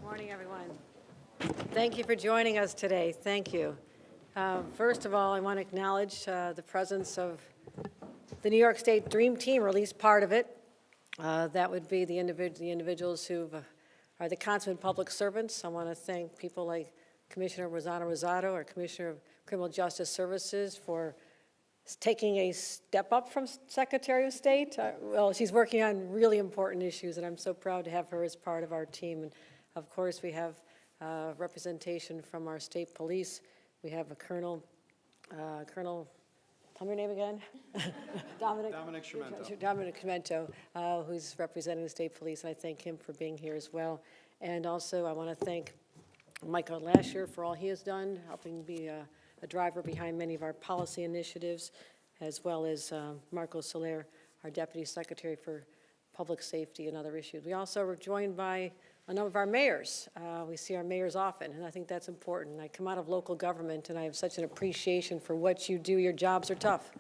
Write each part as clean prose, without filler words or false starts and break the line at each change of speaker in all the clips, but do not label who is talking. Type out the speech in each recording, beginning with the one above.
Morning, everyone. Thank you for joining us today. Thank you. First of all, I want to acknowledge the presence of the New York State Dream Team, or at least part of it. That would be the individuals who are the consummate public servants. I want to thank people like Commissioner Rosanna Rosado, our Commissioner of Criminal Justice Services, for taking a step up from Secretary of State. Well, she's working on really important issues, and I'm so proud to have her as part of our team. And of course, we have representation from our state police. We have a Colonel, tell me your name again? Dominic Schmento, who's representing the state police, and I thank him for being here as well. And also, I want to thank Michael Lasher for all he has done, helping be a driver behind many of our policy initiatives, as well as Marco Soler, our Deputy Secretary for Public Safety and other issues. We also were joined by a number of our mayors. We see our mayors often, and I think that's important. I come out of local government, and I have such an appreciation for what you do. Your jobs are tough.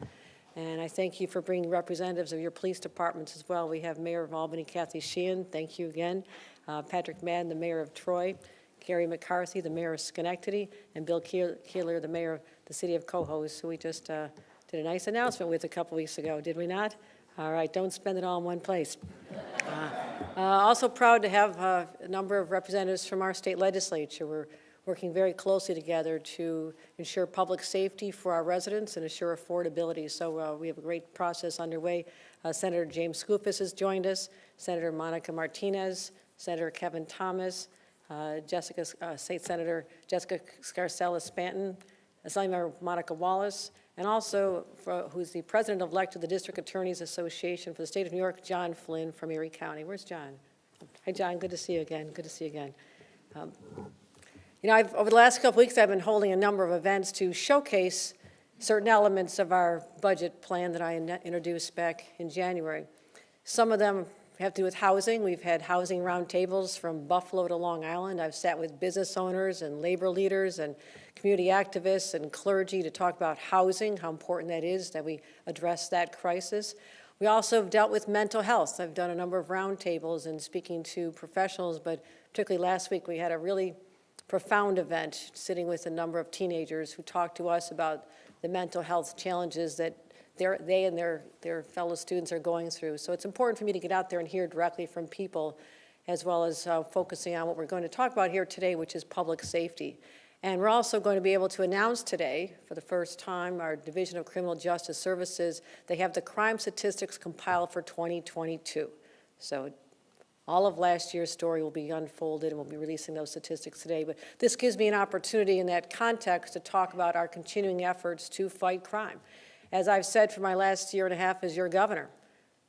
And I thank you for bringing representatives of your police departments as well. We have Mayor of Albany, Kathy Sheehan. Thank you again. Patrick Madden, the Mayor of Troy. Gary McCarthy, the Mayor of Schenectady. And Bill Keeler, the Mayor of the City of Cohoes, who we just did a nice announcement with a couple weeks ago, did we not? All right, don't spend it all in one place. Also proud to have a number of representatives from our state legislature. We're working very closely together to ensure public safety for our residents and assure affordability. So we have a great process underway. Senator James Skoufis has joined us, Senator Monica Martinez, Senator Kevin Thomas, State Senator Jessica Scarcella-Spanton, Assembly Member Monica Wallace, and also who's the president-elect of the District Attorneys Association for the state of New York, John Flynn from Erie County. Where's John? Hi, John. Good to see you again. Good to see you again. Over the last couple weeks, I've been holding a number of events to showcase certain elements of our budget plan that I introduced back in January. Some of them have to do with housing. We've had housing roundtables from Buffalo to Long Island. I've sat with business owners and labor leaders and community activists and clergy to talk about housing, how important that is, that we address that crisis. We also have dealt with mental health. I've done a number of roundtables and speaking to professionals, but particularly last week we had a really profound event sitting with a number of teenagers who talked to us about the mental health challenges that they and their fellow students are going through. So it's important for me to get out there and hear directly from people, as well as focusing on what we're going to talk about here today, which is public safety. And we're also going to be able to announce today, for the first time, our Division of Criminal Justice Services, they have the crime statistics compiled for 2022. So all of last year's story will be unfolded, and we'll be releasing those statistics today. But this gives me an opportunity in that context to talk about our continuing efforts to fight crime. As I've said for my last year and a half as your governor,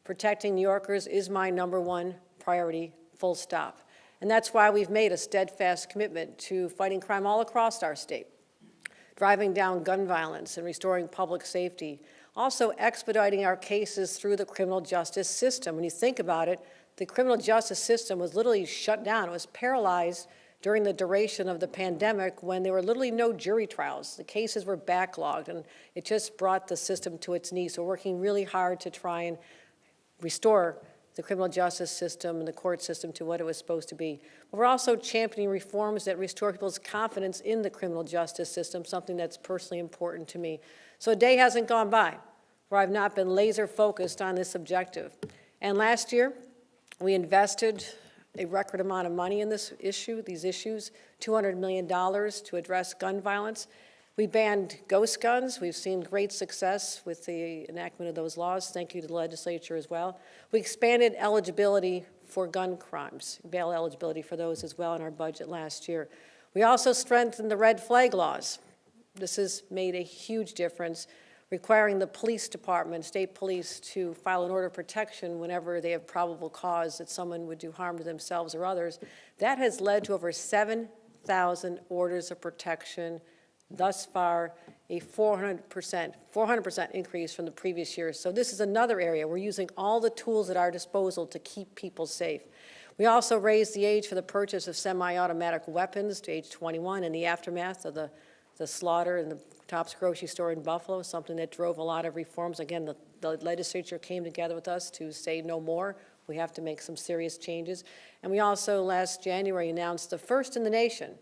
protecting New Yorkers is my #1 priority, full stop. And that's why we've made a steadfast commitment to fighting crime all across our state, driving down gun violence and restoring public safety, also expediting our cases through the criminal justice system. When you think about it, the criminal justice system was literally shut down. It was paralyzed during the duration of the pandemic when there were literally no jury trials. The cases were backlogged, and it just brought the system to its knees. So we're working really hard to try and restore the criminal justice system and the court system to what it was supposed to be. But we're also championing reforms that restore people's confidence in the criminal justice system, something that's personally important to me. So a day hasn't gone by where I've not been laser focused on this objective. And last year, we invested a record amount of money in these issues, $200 million to address gun violence. We banned ghost guns. We've seen great success with the enactment of those laws. Thank you to the legislature as well. We expanded eligibility for gun crimes, bail eligibility for those as well in our budget last year. We also strengthened the red flag laws. This has made a huge difference, requiring the police department, state police, to file an order of protection whenever they have probable cause that someone would do harm to themselves or others. That has led to over 7,000 orders of protection thus far, a 400% increase from the previous year. So this is another area. We're using all the tools at our disposal to keep people safe. We also raised the age for the purchase of semi-automatic weapons to age 21 in the aftermath of the slaughter in the Tops grocery store in Buffalo, something that drove a lot of reforms. Again, the legislature came together with us to say no more We have to make some serious changes. And we also, last January, announced the first in the nation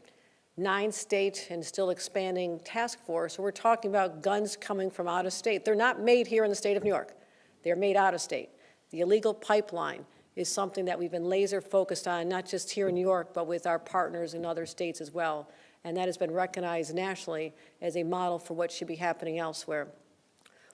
9-state and still expanding task force. So we're talking about guns coming from out of state. They're not made here in the state of New York. They're made out of state. The illegal pipeline is something that we've been laser focused on, not just here in New York, but with our partners in other states as well. And that has been recognized nationally as a model for what should be happening elsewhere.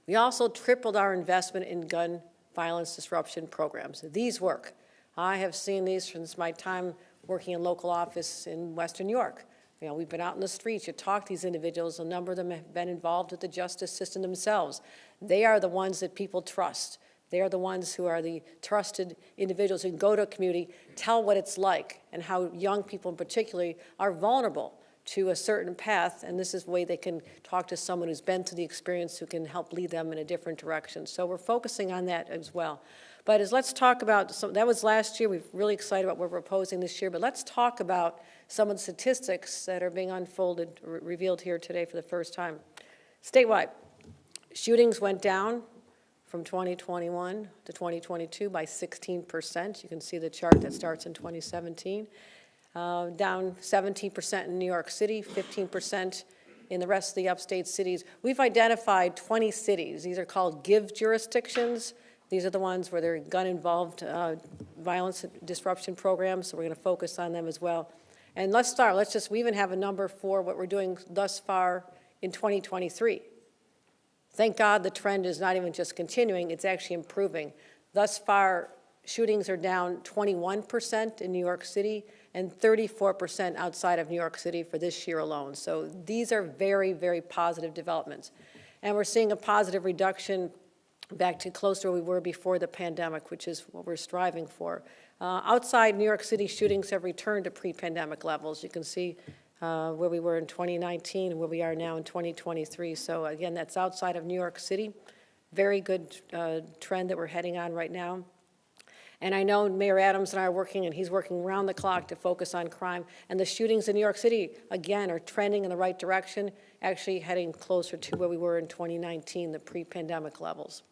We also tripled our investment in gun violence disruption programs. These work. I have seen these since my time working in local office in Western New York. You know, we've been out in the streets, you talk to these individuals, a number of them have been involved with the justice system themselves. They are the ones that people trust. They are the ones who are the trusted individuals who can go to a community, tell what it's like, and how young people in particular are vulnerable to a certain path, and this is the way they can talk to someone who's been through the experience who can help lead them in a different direction. So we're focusing on that as well. But let's talk about, that was last year, we're really excited about what we're proposing this year, but let's talk about some of the statistics that are being unfolded, revealed here today for the first time. Statewide, shootings went down from 2021 to 2022 by 16%. You can see the chart that starts in 2017. Down 17% in New York City, 15% in the rest of the upstate cities. We've identified 20 cities. These are called give jurisdictions. These are the ones where there are gun-involved violence disruption programs, so we're going to focus on them as well. And let's start. We even have a number for what we're doing thus far in 2023. Thank God the trend is not even just continuing, it's actually improving. Thus far, shootings are down 21% in New York City and 34% outside of New York City for this year alone. So these are very, very positive developments. And we're seeing a positive reduction back to close to where we were before the pandemic, which is what we're striving for. Outside New York City, shootings have returned to pre-pandemic levels. You can see where we were in 2019 and where we are now in 2023. So again, that's outside of New York City. Very good trend that we're heading on right now. And I know Mayor Adams and I are working, and he's working around the clock to focus on crime. And the shootings in New York City, again, are trending in the right direction, actually heading closer to where we were in 2019, the pre-pandemic levels.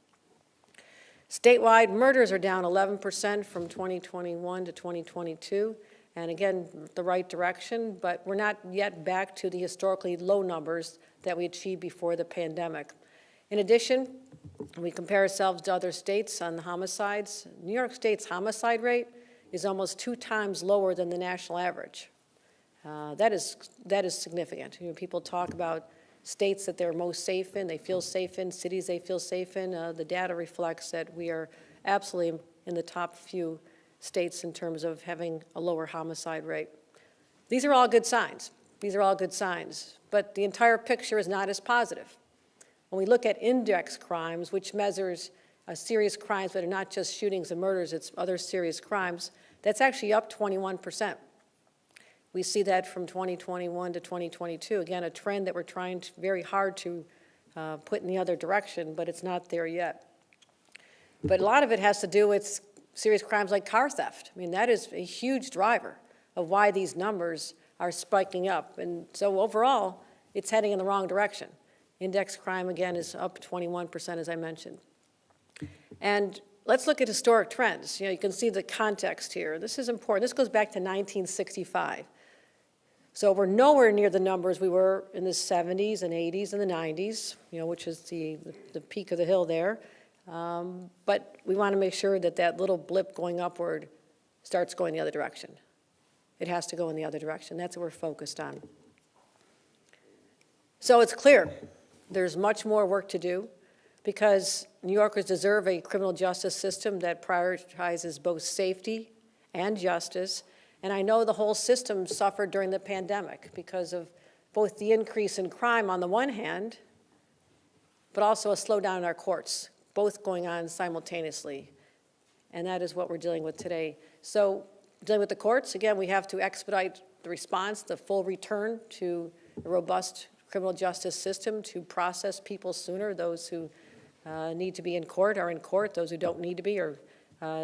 Statewide, murders are down 11% from 2021 to 2022. And again, the right direction, but we're not yet back to the historically low numbers that we achieved before the pandemic. In addition, we compare ourselves to other states on the homicides. New York State's homicide rate is almost 2 times lower than the national average. That is significant. You know, people talk about states that they're most safe in, they feel safe in, cities they feel safe in. The data reflects that we are absolutely in the top few states in terms of having a lower homicide rate. These are all good signs. These are all good signs, but the entire picture is not as positive. When we look at index crimes, which measures serious crimes that are not just shootings and murders, it's other serious crimes, that's actually up 21%. We see that from 2021 to 2022. Again, a trend that we're trying very hard to put in the other direction, but it's not there yet. But a lot of it has to do with serious crimes like car theft. I mean, that is a huge driver of why these numbers are spiking up. And so overall, it's heading in the wrong direction. Index crime, again, is up 21%, as I mentioned. And let's look at historic trends. You know, you can see the context here. This is important. This goes back to 1965. So we're nowhere near the numbers we were in the 70s and 80s and the 90s, you know, which is the peak of the hill there. But we want to make sure that that little blip going upward starts going the other direction. It has to go in the other direction. That's what we're focused on. So it's clear there's much more work to do because New Yorkers deserve a criminal justice system that prioritizes both safety and justice. And I know the whole system suffered during the pandemic because of both the increase in crime on the one hand, but also a slowdown in our courts, both going on simultaneously. And that is what we're dealing with today. So dealing with the courts, again, we have to expedite the response, the full return to a robust criminal justice system to process people sooner. Those who need to be in court are in court. Those who don't need to be are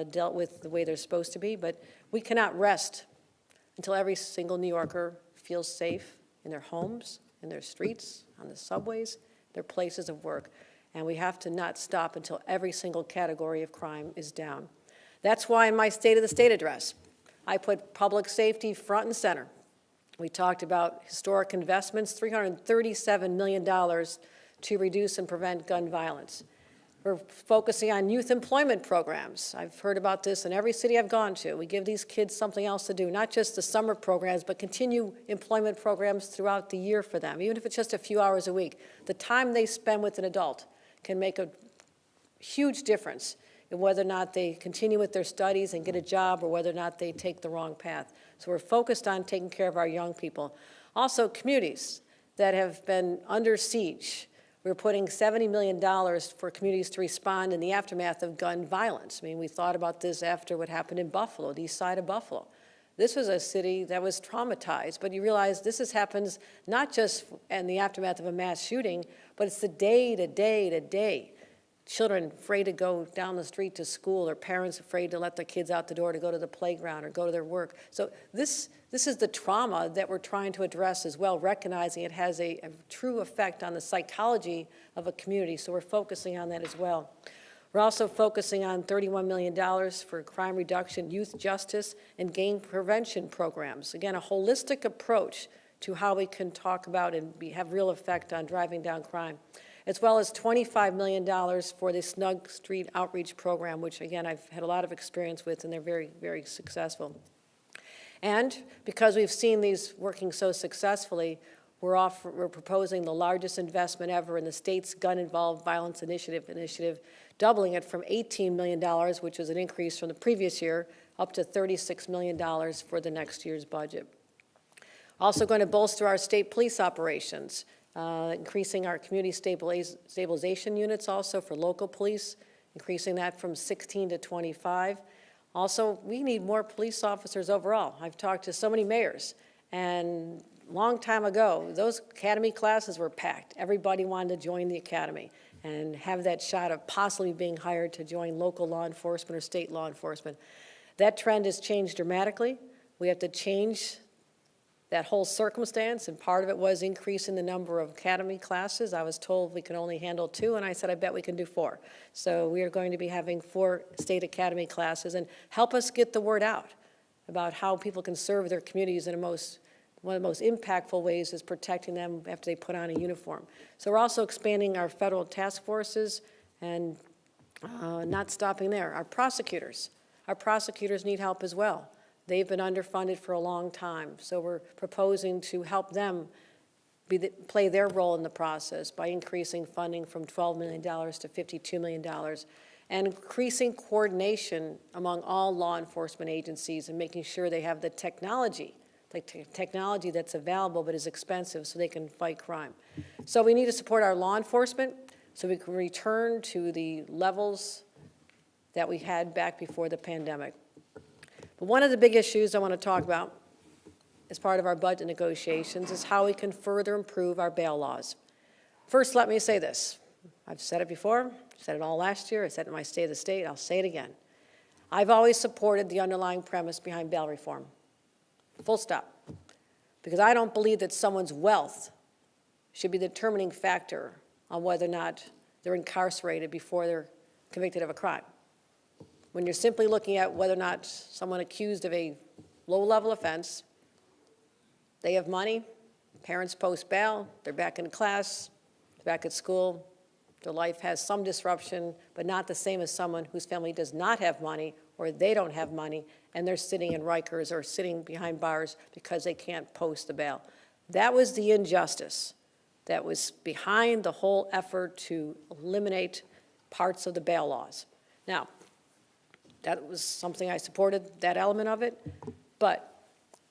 dealt with the way they're supposed to be. But we cannot rest until every single New Yorker feels safe in their homes, in their streets, on the subways, their places of work. And we have to not stop until every single category of crime is down. That's why in my State of the State address, I put public safety front and center. We talked about historic investments, $337 million to reduce and prevent gun violence. We're focusing on youth employment programs. I've heard about this in every city I've gone to. We give these kids something else to do, not just the summer programs, but continue employment programs throughout the year for them, even if it's just a few hours a week. The time they spend with an adult can make a huge difference in whether or not they continue with their studies and get a job or whether or not they take the wrong path. So we're focused on taking care of our young people. Also, communities that have been under siege. We're putting $70 million for communities to respond in the aftermath of gun violence. I mean, we thought about this after what happened in Buffalo, the east side of Buffalo. This was a city that was traumatized, but you realize this happens not just in the aftermath of a mass shooting, but it's the day-to-day. Children afraid to go down the street to school, or parents afraid to let their kids out the door to go to the playground or go to their work. So this is the trauma that we're trying to address as well, recognizing it has a true effect on the psychology of a community, so we're focusing on that as well. We're also focusing on $31 million for crime reduction, youth justice, and gang prevention programs. Again, a holistic approach to how we can talk about and have real effect on driving down crime, as well as $25 million for the Snug Street Outreach Program, which, again, I've had a lot of experience with, and they're very, very successful. And because we've seen these working so successfully, we're proposing the largest investment ever in the state's gun-involved violence initiative, doubling it from $18 million, which was an increase from the previous year, up to $36 million for the next year's budget. Also going to bolster our state police operations. Increasing our community stabilization units also for local police, increasing that from 16 to 25. Also, we need more police officers overall. I've talked to so many mayors, and a long time ago, those academy classes were packed. Everybody wanted to join the academy and have that shot of possibly being hired to join local law enforcement or state law enforcement. That trend has changed dramatically. We have to change that whole circumstance, and part of it was increasing the number of academy classes. I was told we could only handle 2, and I said, I bet we can do 4. So we are going to be having 4 state academy classes, and help us get the word out about how people can serve their communities in one of the most impactful ways is protecting them after they put on a uniform. So we're also expanding our federal task forces and not stopping there. Our prosecutors need help as well. They've been underfunded for a long time, so we're proposing to help them play their role in the process by increasing funding from $12 million to $52 million, and increasing coordination among all law enforcement agencies and making sure they have the technology that's available but is expensive so they can fight crime. So we need to support our law enforcement so we can return to the levels that we had back before the pandemic. But one of the big issues I want to talk about as part of our budget negotiations is how we can further improve our bail laws. First, let me say this. I've said it before, said it all last year, I said it in my State of the State, I'll say it again. I've always supported the underlying premise behind bail reform, full stop, because I don't believe that someone's wealth should be the determining factor on whether or not they're incarcerated before they're convicted of a crime. When you're simply looking at whether or not someone accused of a low-level offense, they have money, parents post bail, they're back in class, they're back at school, their life has some disruption, but not the same as someone whose family does not have money or they don't have money, and they're sitting in Rikers or sitting behind bars because they can't post the bail. That was the injustice that was behind the whole effort to eliminate parts of the bail laws. Now, that was something I supported, that element of it, but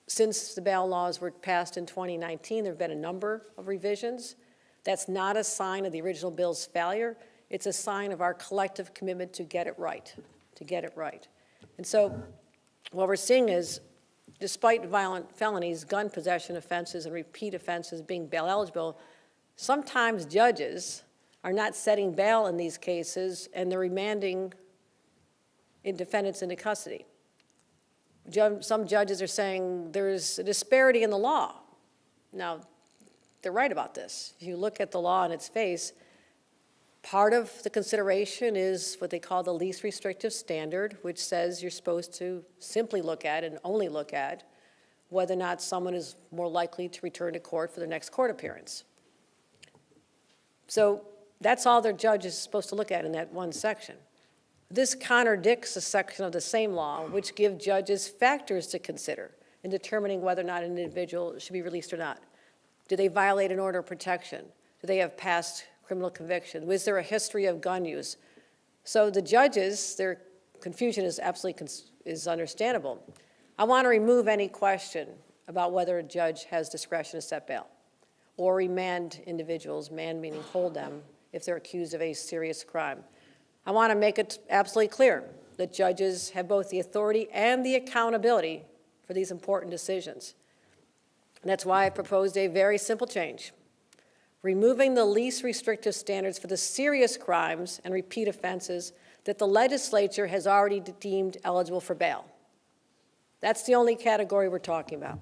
since the bail laws were passed in 2019, there have been a number of revisions. That's not a sign of the original bill's failure. It's a sign of our collective commitment to get it right, And so what we're seeing is, despite violent felonies, gun possession offenses, and repeat offenses being bail eligible, sometimes judges are not setting bail in these cases, and they're remanding defendants into custody. Some judges are saying there's a disparity in the law. Now, they're right about this. If you look at the law in its face, Part of the consideration is what they call the least restrictive standard, which says you're supposed to simply look at and only look at whether or not someone is more likely to return to court for their next court appearance. So that's all their judge is supposed to look at in that one section. This contradicts a section of the same law which give judges factors to consider in determining whether or not an individual should be released or not. Do they violate an order of protection? Do they have past criminal conviction? Was there a history of gun use? So the judges, their confusion is absolutely is understandable. I want to remove any question about whether a judge has discretion to set bail or remand individuals, man meaning hold them, if they're accused of a serious crime. I want to make it absolutely clear that judges have both the authority and the accountability for these important decisions. And that's why I proposed a very simple change, removing the least restrictive standards for the serious crimes and repeat offenses that the legislature has already deemed eligible for bail. That's the only category we're talking about.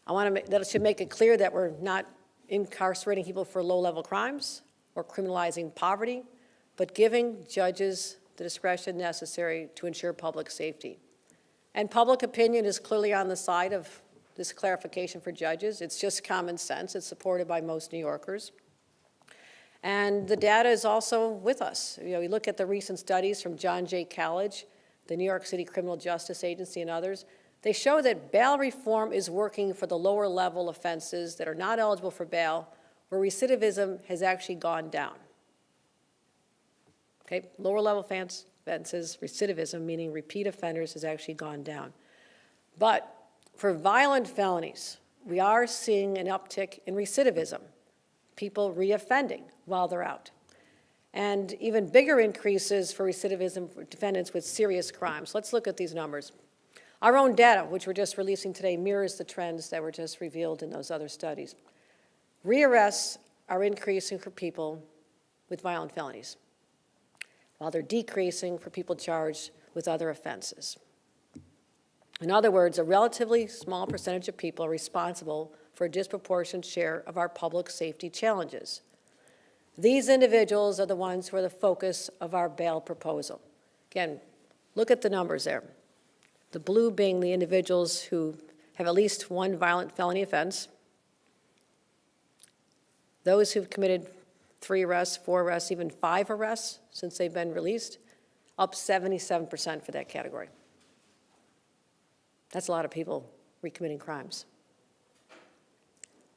I want to that should make it clear that we're not incarcerating people for low-level crimes or criminalizing poverty, but giving judges the discretion necessary to ensure public safety. And public opinion is clearly on the side of this clarification for judges. It's just common sense. It's supported by most New Yorkers. And the data is also with us. You know, we look at the recent studies from John Jay College, the New York City Criminal Justice Agency, and others. They show that bail reform is working for the lower level offenses that are not eligible for bail, where recidivism has actually gone down. Okay, lower level offenses, recidivism, meaning repeat offenders, has actually gone down. But for violent felonies, we are seeing an uptick in recidivism, people reoffending while they're out. And even bigger increases for recidivism for defendants with serious crimes. Let's look at these numbers. Our own data, which we're just releasing today, mirrors the trends that were just revealed in those other studies. Rearrests are increasing for people with violent felonies, while they're decreasing for people charged with other offenses. In other words, a relatively small percentage of people are responsible for a disproportionate share of our public safety challenges. These individuals are the ones who are the focus of our bail proposal. Again, look at the numbers there. The blue being the individuals who have at least one violent felony offense. Those who've committed 3 arrests, 4 arrests, even 5 arrests since they've been released, up 77% for that category. That's a lot of people recommitting crimes.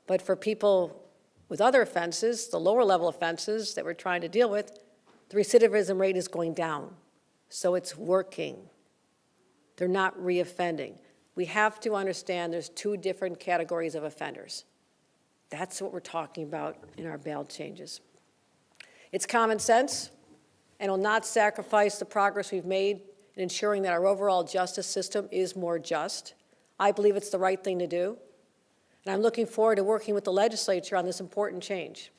But for people with other offenses, the lower level offenses that we're trying to deal with, the recidivism rate is going down. So it's working. They're not reoffending. We have to understand there's 2 different categories of offenders. That's what we're talking about in our bail changes. It's common sense and will not sacrifice the progress we've made in ensuring that our overall justice system is more just. I believe it's the right thing to do. And I'm looking forward to working with the legislature on this important change.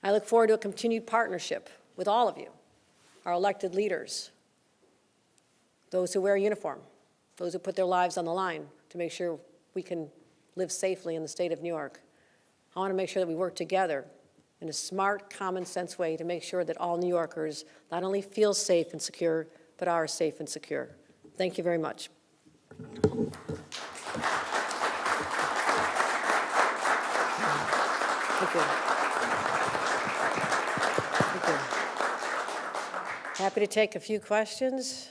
I look forward to a continued partnership with all of you, our elected leaders, those who wear a uniform, those who put their lives on the line to make sure we can live safely in the state of New York. I want to make sure that we work together in a smart, common sense way to make sure that all New Yorkers not only feel safe and secure, but are safe and secure. Thank you very much. Thank you. Thank you. Happy to take a few questions.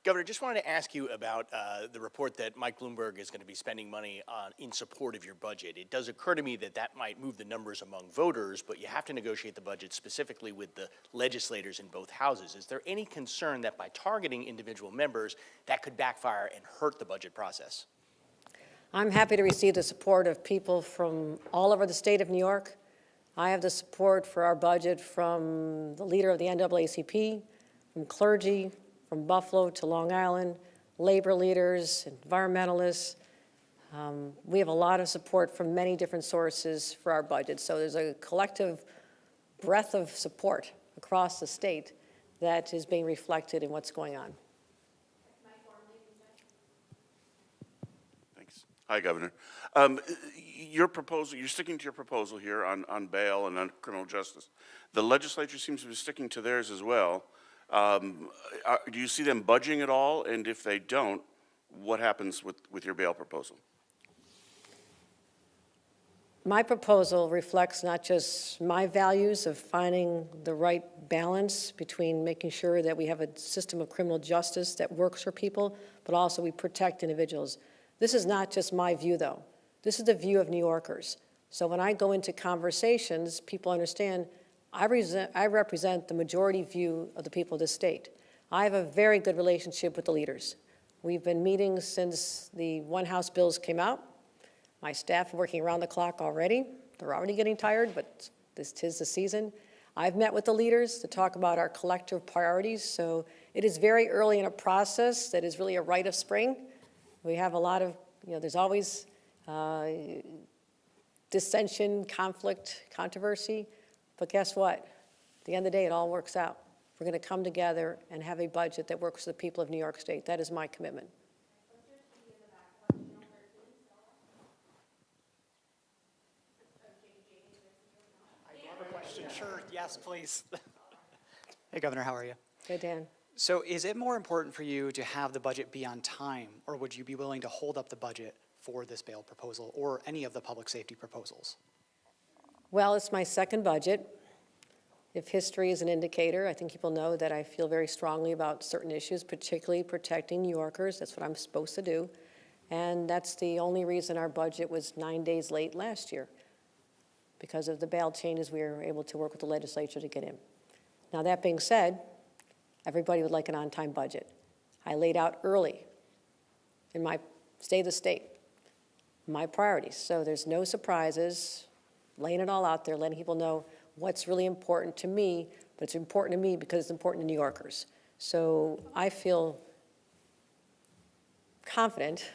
Governor, just wanted to ask you about the report that Mike Bloomberg is going to be spending money on in support of your budget. It does occur to me that that might move the numbers among voters, but you have to negotiate the budget specifically with the legislators in both houses. Is there any concern that by targeting individual members, that could backfire and hurt the budget process?
I'm happy to receive the support of people from all over the state of New York. I have the support for our budget from the leader of the NAACP, from clergy, from Buffalo to Long Island, labor leaders, environmentalists. We have a lot of support from many different sources for our budget. So there's a collective breadth of support across the state that is being reflected in what's going on.
Thanks.
Hi, Governor. Your proposal, you're sticking to your proposal here on bail and on criminal justice. The legislature seems to be sticking to theirs as well. Do you see them budging at all? And if they don't, what happens with your bail proposal?
My proposal reflects not just my values of finding the right balance between making sure that we have a system of criminal justice that works for people, but also we protect individuals. This is not just my view, though. This is the view of New Yorkers. So when I go into conversations, people understand I represent the majority view of the people of this state. I have a very good relationship with the leaders. We've been meeting since the One House bills came out. My staff are working around the clock already. They're already getting tired, but this 'tis the season. I've met with the leaders to talk about our collective priorities, so it is very early in a process that is really a rite of spring. We have a lot of, there's always dissension, conflict, controversy, but guess what? At the end of the day, it all works out. We're going to come together and have a budget that works for the people of New York State. That is my commitment.
Sure, yes, please. Hey, Governor, how are you?
Hey, Dan.
So is it more important for you to have the budget be on time, or would you be willing to hold up the budget for this bail proposal or any of the public safety proposals?
Well, it's my second budget. If history is an indicator, I think people know that I feel very strongly about certain issues, particularly protecting New Yorkers. That's what I'm supposed to do. And that's the only reason our budget was 9 days late last year. Because of the bail changes, we were able to work with the legislature to get in. Now, that being said, everybody would like an on-time budget. I laid out early in my State of the State my priorities. So there's no surprises, laying it all out there, letting people know what's really important to me, but it's important to me because it's important to New Yorkers. So I feel confident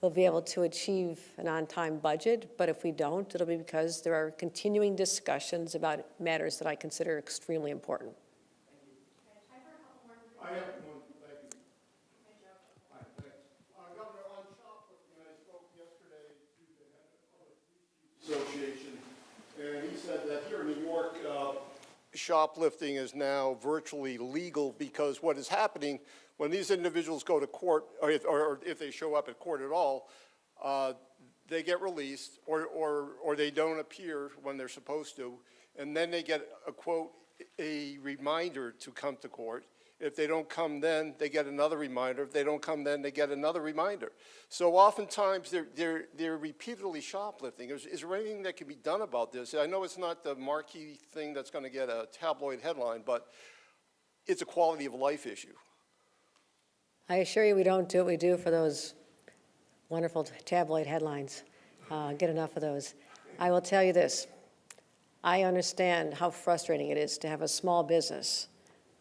we'll be able to achieve an on-time budget, but if we don't, it'll be because there are continuing discussions about matters that I consider extremely important.
I have one, thank you. Hi, thanks. Governor, on shoplifting, I spoke yesterday to the head of the Public Police Association, and he said that here in New York, shoplifting is now virtually legal because what is happening when these individuals go to court, or if they show up at court at all, they get released or they don't appear when they're supposed to, and then they get a quote, a reminder to come to court. If they don't come then, they get another reminder. If they don't come then, they get another reminder. So oftentimes they're repeatedly shoplifting. Is there anything that can be done about this? I know it's not the marquee thing that's going to get a tabloid headline, but it's a quality of life issue.
I assure you we don't do what we do for those wonderful tabloid headlines. Get enough of those. I will tell you this. I understand how frustrating it is to have a small business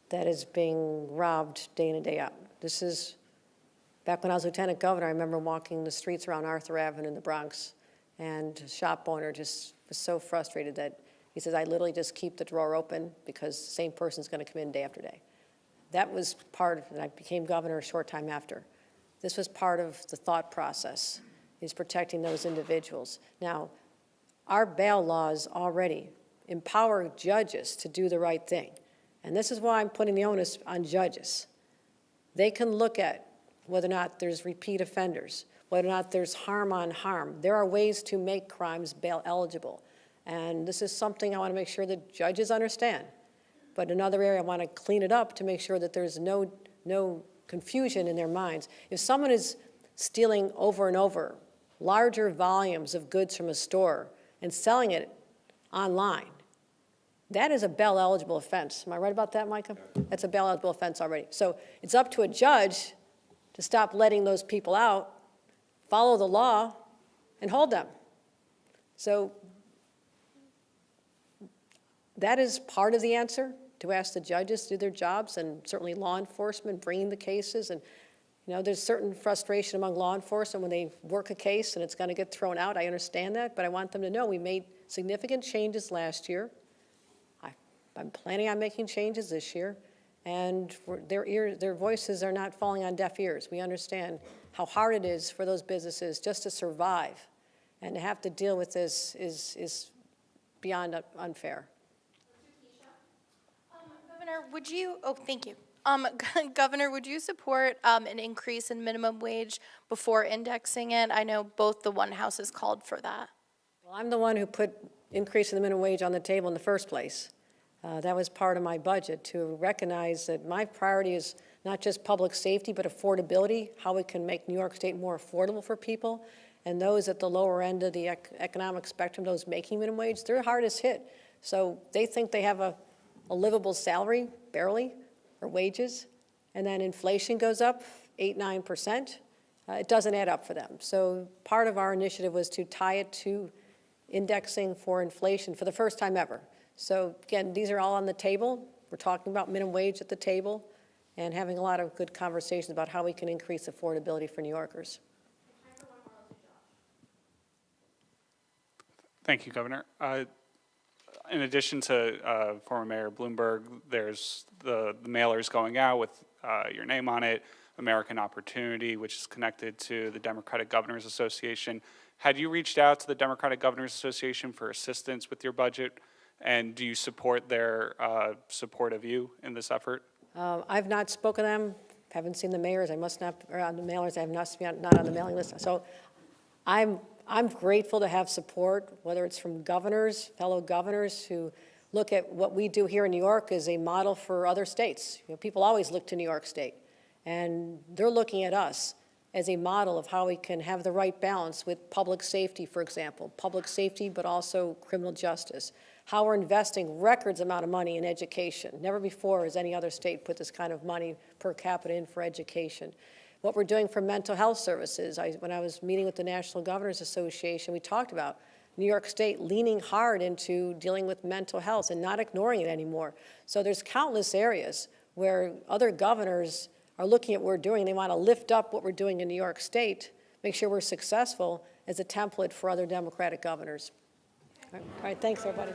that is being robbed day in and day out. This is, back when I was lieutenant governor, I remember walking the streets around Arthur Avenue in the Bronx, and a shop owner just was so frustrated that he says, I literally just keep the drawer open because the same person's going to come in day after day. That was part of, and I became governor a short time after. This was part of the thought process, is protecting those individuals. Now, our bail laws already empower judges to do the right thing. And this is why I'm putting the onus on judges. They can look at whether or not there's repeat offenders, whether or not there's harm on harm. There are ways to make crimes bail eligible. And this is something I want to make sure that judges understand. But another area I want to clean it up to make sure that there's no confusion in their minds. If someone is stealing over and over larger volumes of goods from a store and selling it online, that is a bail-eligible offense. Am I right about that, Micah? That's a bail-eligible offense already. So it's up to a judge to stop letting those people out, follow the law, and hold them. So that is part of the answer, to ask the judges to do their jobs, and certainly law enforcement bringing the cases. And there's certain frustration among law enforcement when they work a case and it's going to get thrown out. I understand that, but I want them to know we made significant changes last year. I'm planning on making changes this year, and their voices are not falling on deaf ears. We understand how hard it is for those businesses just to survive. And to have to deal with this is beyond unfair.
Governor, would you, oh, thank you. Governor, would you support an increase in minimum wage before indexing it? I know both the one houses called for that.
Well, I'm the one who put increase in the minimum wage on the table in the first place. That was part of my budget, to recognize that my priority is not just public safety, but affordability, how we can make New York State more affordable for people. And those at the lower end of the economic spectrum, those making minimum wage, they're hardest hit. So they think they have a livable salary, barely, or wages, and then inflation goes up 8–9%. It doesn't add up for them. So part of our initiative was to tie it to indexing for inflation for the first time ever. So again, these are all on the table. We're talking about minimum wage at the table and having a lot of good conversations about how we can increase affordability for New Yorkers.
Thank you, Governor. In addition to former Mayor Bloomberg, there's the mailers going out with your name on it, American Opportunity, which is connected to the Democratic Governors Association. Had you reached out to the Democratic Governors Association for assistance with your budget? And do you support their support of you in this effort?
I've not spoken to them, haven't seen the mayors, I must not, or on the mailers, I have not on the mailing list. So I'm grateful to have support, whether it's from governors, fellow governors who look at what we do here in New York as a model for other states. You know, people always look to New York State, and they're looking at us as a model of how we can have the right balance with public safety, for example, public safety, but also criminal justice. How we're investing records amount of money in education. Never before has any other state put this kind of money per capita in for education. What we're doing for mental health services. When I was meeting with the National Governors Association, we talked about New York State leaning hard into dealing with mental health and not ignoring it anymore. So there's countless areas where other governors are looking at what we're doing. They want to lift up what we're doing in New York State, make sure we're successful as a template for other Democratic governors. All right, thanks, everybody.